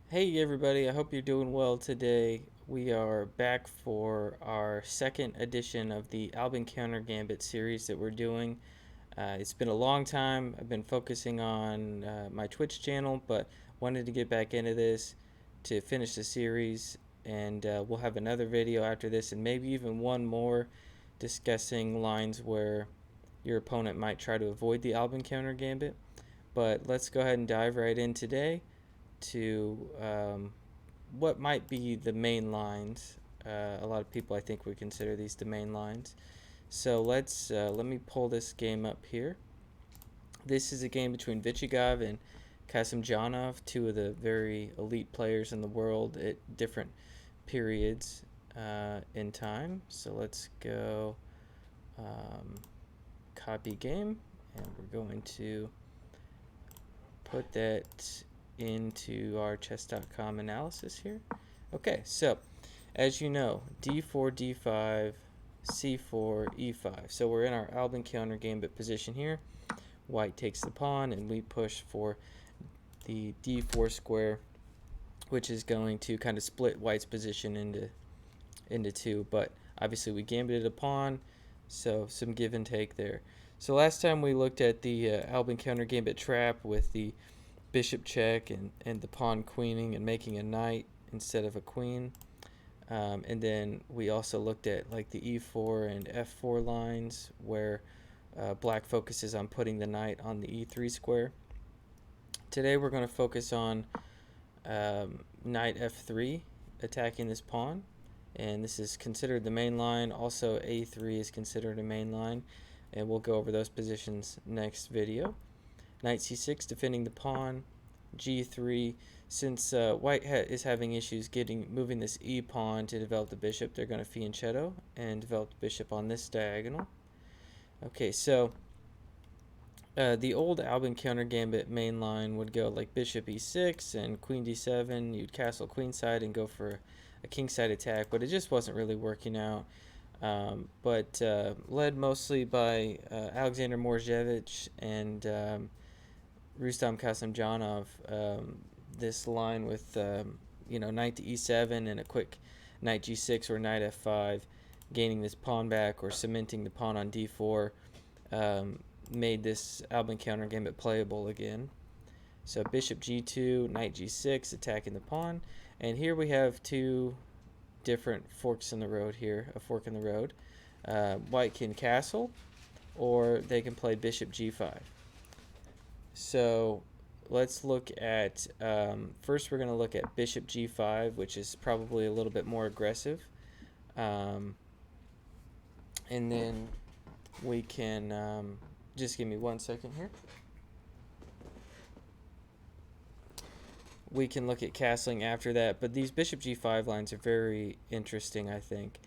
Hey everybody, I hope you're doing well today. We are back for our second edition of the Albin Counter Gambit series that we're doing. It's been a long time. I've been focusing on my Twitch channel, but wanted to get back into this to finish the series. And we'll have another video after this, and maybe even one more discussing lines where your opponent might try to avoid the Albin Counter Gambit. But let's go ahead and dive right in today to what might be the main lines. A lot of people, I think, would consider these the main lines. So let me pull this game up here. This is a game between Vichigov and Kasimjanov, two of the very elite players in the world at different periods in time. So let's go copy game, and we're going to put that into our chess.com analysis here. Okay, so as you know, d4, d5, c4, e5. So we're in our Albin counter gambit position here. White takes the pawn, and we push for the d4 square, which is going to kind of split White's position into two. But obviously we gambited a pawn, so some give and take there. So last time we looked at the Albin counter gambit trap with the bishop check and the pawn queening and making a knight instead of a queen. And then we also looked at like the e4 and f4 lines where black focuses on putting the knight on the e3 square. Today we're going to focus on knight f3, attacking this pawn. And this is considered the main line. Also a3 is considered a main line. And we'll go over those positions next video. Knight c6, defending the pawn. G3, since white is having issues moving this e pawn to develop the bishop, they're going to fianchetto and develop the bishop on this diagonal. Okay, so the old Albin counter gambit main line would go like bishop e6 and queen d7. You'd castle queenside and go for a kingside attack, but it just wasn't really working out. But led mostly by Alexander Morzhevich and Rustam Kasimjanov, this line with knight to e7 and a quick knight g6 or knight f5, gaining this pawn back or cementing the pawn on d4, made this Albin counter gambit playable again. So bishop g2, knight g6, attacking the pawn, and here we have two different forks in the road here, a fork in the road. White can castle, or they can play bishop g5. So let's look at, first we're going to look at bishop g5, which is probably a little bit more aggressive. And then we can, just give me 1 second here. We can look at castling after that, but these bishop g5 lines are very interesting, I think.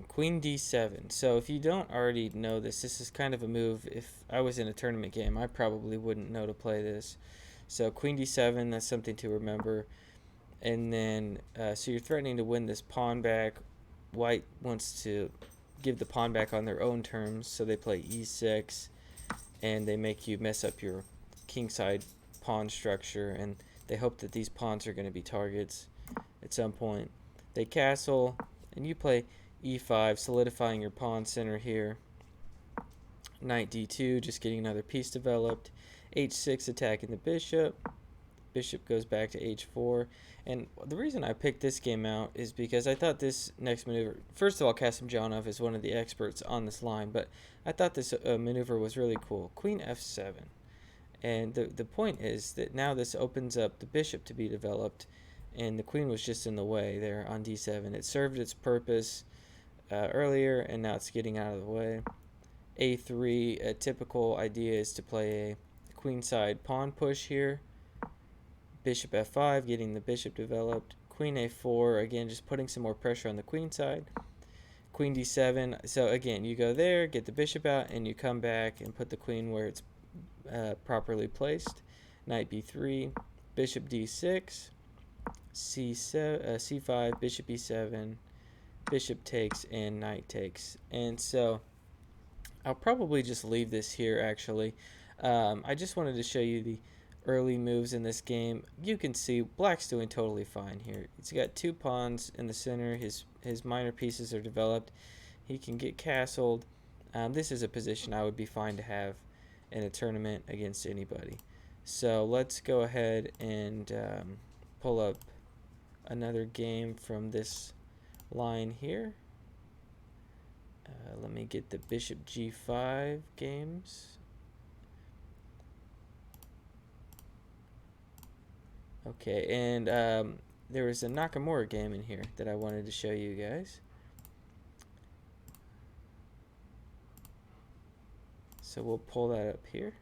Queen d7. So if you don't already know this is kind of a move. If I was in a tournament game, I probably wouldn't know to play this. So queen d7, that's something to remember. And then, so you're threatening to win this pawn back. White wants to give the pawn back on their own terms, so they play e6, and they make you mess up your kingside pawn structure, and they hope that these pawns are going to be targets at some point. They castle, and you play e5, solidifying your pawn center here. Knight d2, just getting another piece developed. h6, attacking the bishop. Bishop goes back to h4. And the reason I picked this game out is because I thought this next maneuver, first of all, Kasimjanov is one of the experts on this line, but I thought this maneuver was really cool. Queen f7. And the point is that now this opens up the bishop to be developed, and the queen was just in the way there on d7. It served its purpose earlier, and now it's getting out of the way. a3, a typical idea is to play a queenside pawn push here. Bishop f5, getting the bishop developed. Queen a4, again, just putting some more pressure on the queen side. Queen d7, so again, you go there, get the bishop out, and you come back and put the queen where it's properly placed. Knight b3, bishop d6, c5, bishop e7, bishop takes, and knight takes. And so I'll probably just leave this here, actually. I just wanted to show you the early moves in this game, you can see black's doing totally fine here. He's got 2 pawns in the center. His minor pieces are developed. He can get castled. This is a position I would be fine to have in a tournament against anybody. So let's go ahead and pull up another game from this line here. Let me get the bishop g5 games. Okay, and there was a Nakamura game in here that I wanted to show you guys. So we'll pull that up here.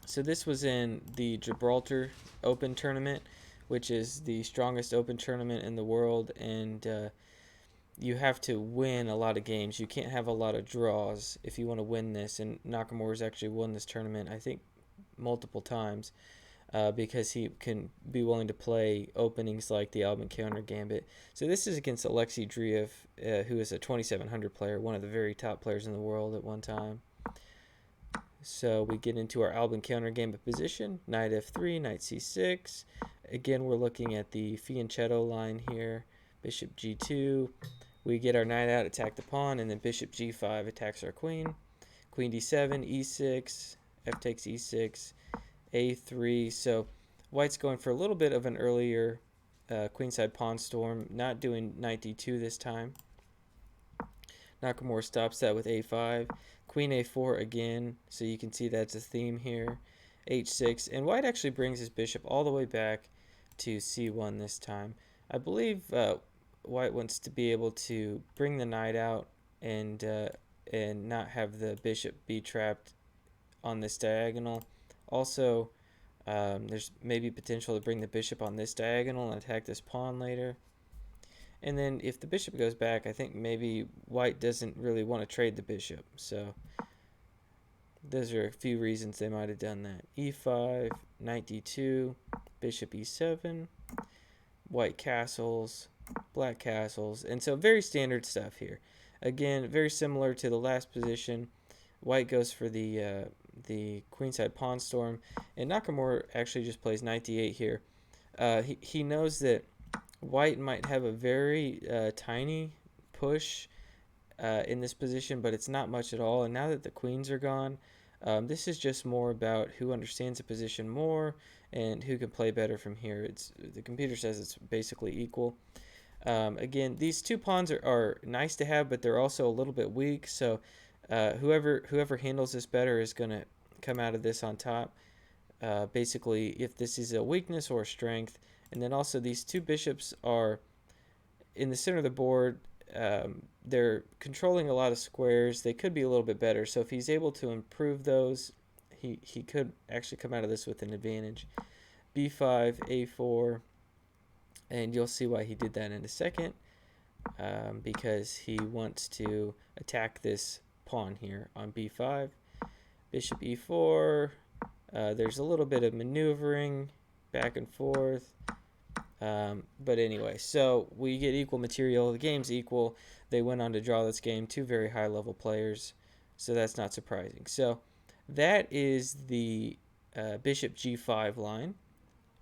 So this was in the Gibraltar Open tournament, which is the strongest open tournament in the world, and you have to win a lot of games. You can't have a lot of draws if you want to win this, and Nakamura's actually won this tournament, I think, multiple times, because he can be willing to play openings like the Albin counter Gambit. So this is against Alexei Driev, who is a 2700 player, one of the very top players in the world at one time. So we get into our Albin counter Gambit position, knight f3, knight c6. Again, we're looking at the fianchetto line here, bishop g2. We get our knight out, attack the pawn, and then bishop g5 attacks our queen. Queen d7, e6, f takes e6, a3. So white's going for a little bit of an earlier queenside pawn storm, not doing knight d2 this time. Nakamura stops that with a5. Queen a4 again, so you can see that's a theme here. h6, and white actually brings his bishop all the way back to c1 this time. I believe white wants to be able to bring the knight out and not have the bishop be trapped on this diagonal. Also, there's maybe potential to bring the bishop on this diagonal and attack this pawn later. And then if the bishop goes back, I think maybe white doesn't really want to trade the bishop. So those are a few reasons they might have done that. e5, knight d2, bishop e7, white castles, black castles. And so very standard stuff here. Again, very similar to the last position. White goes for the queenside pawn storm. And Nakamura actually just plays knight d8 here. He knows that white might have a very tiny push in this position, but it's not much at all. And now that the queens are gone, this is just more about who understands the position more and who can play better from here. The computer says it's basically equal. Again, these 2 pawns are nice to have, but they're also a little bit weak. So whoever handles this better is going to come out of this on top. Basically, if this is a weakness or a strength. And then also these 2 bishops are in the center of the board. They're controlling a lot of squares. They could be a little bit better. So if he's able to improve those, he could actually come out of this with an advantage. b5, a4, and you'll see why he did that in a second, because he wants to attack this pawn here on b5. Bishop e4. There's a little bit of maneuvering back and forth. But anyway, so we get equal material. The game's equal. They went on to draw this game. 2 very high level players, so that's not surprising. So that is the bishop g5 line.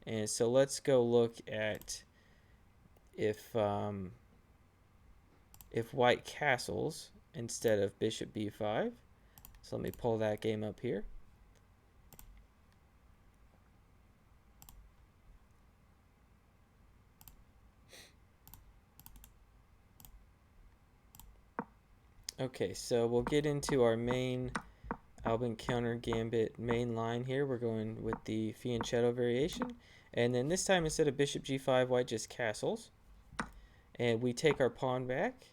And so let's go look at if white castles instead of bishop b5. So let me pull that game up here. Okay, so we'll get into our main Albin counter Gambit main line here. We're going with the fianchetto variation. And then this time, instead of bishop g5, white just castles. And we take our pawn back.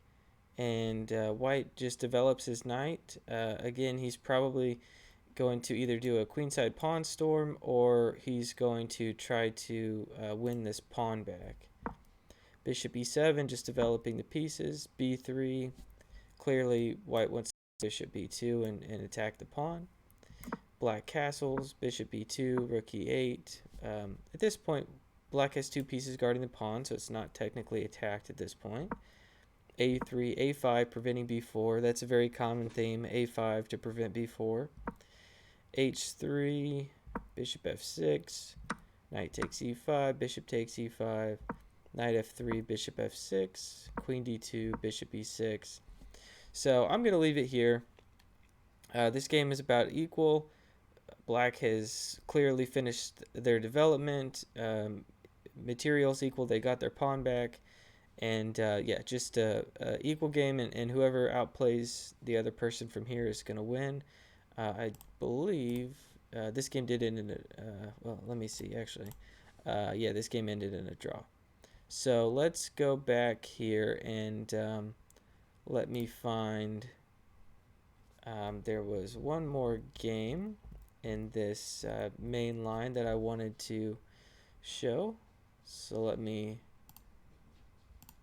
And white just develops his knight. Again, he's probably going to either do a queenside pawn storm, or he's going to try to win this pawn back. Bishop e7, just developing the pieces. b3. Clearly, white wants bishop b2 and attack the pawn. Black castles, bishop b2, rook e8. At this point, black has 2 pieces guarding the pawn, so it's not technically attacked at this point. a3, a5, preventing b4. That's a very common theme, a5 to prevent b4. h3, bishop f6, knight takes e5, bishop takes e5, knight f3, bishop f6, queen d2, bishop e6. So I'm going to leave it here. This game is about equal. Black has clearly finished their development. Materials equal. They got their pawn back. And yeah, just a equal game, and whoever outplays the other person from here is going to win. I believe this game did end in a, well, let me see, actually. Yeah, this game ended in a draw. So let's go back here and let me find, there was one more game in this main line that I wanted to show. So let me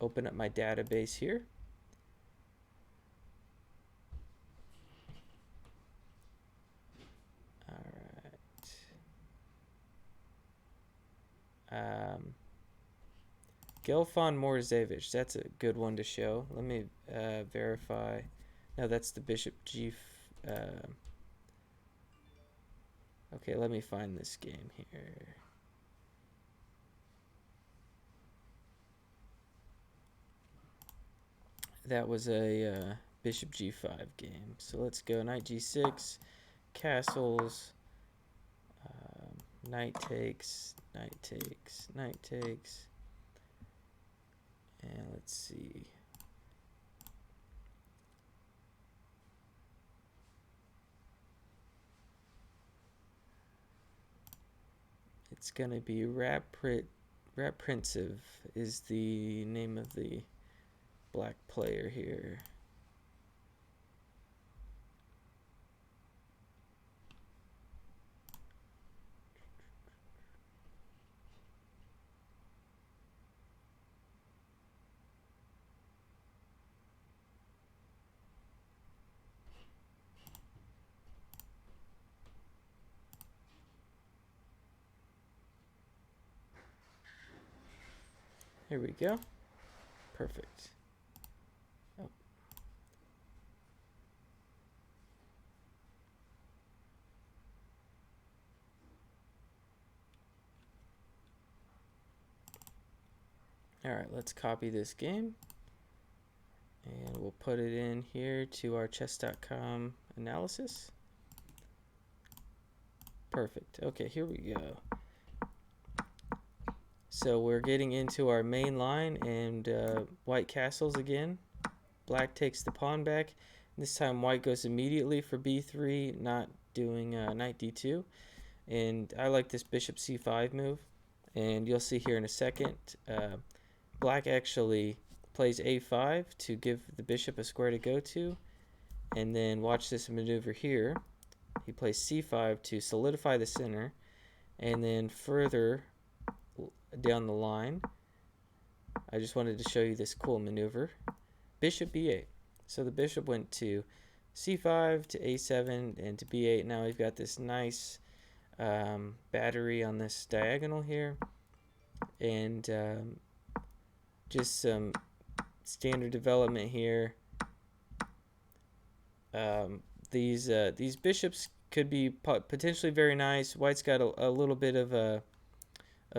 open up my database here. All right. Gelfon Morzevich, that's a good one to show. Let me verify. No, that's the bishop g. Okay, let me find this game here. That was a bishop g5 game. So let's go knight g6, castles, knight takes, knight takes, knight takes. And let's see. It's going to be Raprintsiv is the name of the black player here. Here we go. Perfect. Oh. All right, let's copy this game. And we'll put it in here to our chess.com analysis. Perfect. Okay, here we go. So we're getting into our main line, and white castles again. Black takes the pawn back. This time white goes immediately for b3, not doing knight d2. And I like this bishop c5 move. And you'll see here in a second, black actually plays a5 to give the bishop a square to go to. And then watch this maneuver here. He plays c5 to solidify the center. And then further down the line, I just wanted to show you this cool maneuver. Bishop b8. So the bishop went to c5 to a7 and to b8. Now we've got this nice battery on this diagonal here, and just some standard development here. These bishops could be potentially very nice. White's got a little bit of a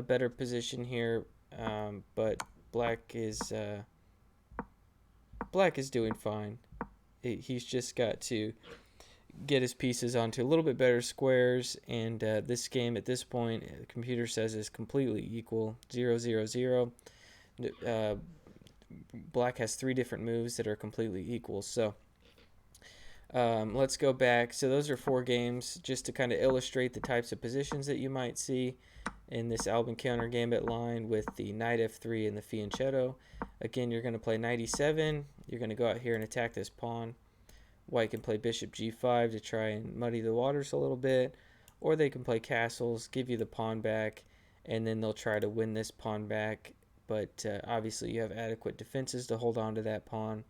better position here, but black is doing fine. He's just got to get his pieces onto a little bit better squares, and this game at this point, the computer says is completely equal, 0-0-0. Black has 3 different moves that are completely equal. So let's go back. So those are 4 games just to kind of illustrate the types of positions that you might see in this Albin counter gambit line with the knight f3 and the fianchetto. Again, you're going to play knight e7. You're going to go out here and attack this pawn. White can play bishop g5 to try and muddy the waters a little bit, or they can play castles, give you the pawn back, and then they'll try to win this pawn back. But obviously you have adequate defenses to hold on to that pawn.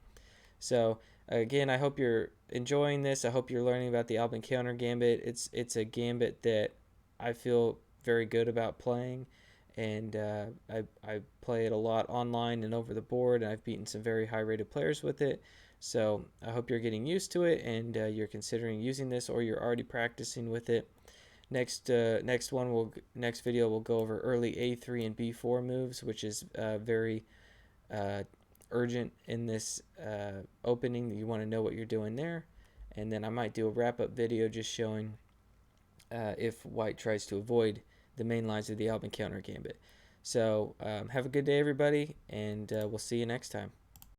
So again, I hope you're enjoying this. I hope you're learning about the Albin counter gambit. It's a gambit that I feel very good about playing, and I play it a lot online and over the board, and I've beaten some very high rated players with it. So I hope you're getting used to it, and you're considering using this, or you're already practicing with it. Next video we'll go over early A3 and B4 moves, which is very uh, urgent in this opening. You want to know what you're doing there. And then I might do a wrap-up video just showing if white tries to avoid the main lines of the Albin counter gambit. So have a good day, everybody, and we'll see you next time.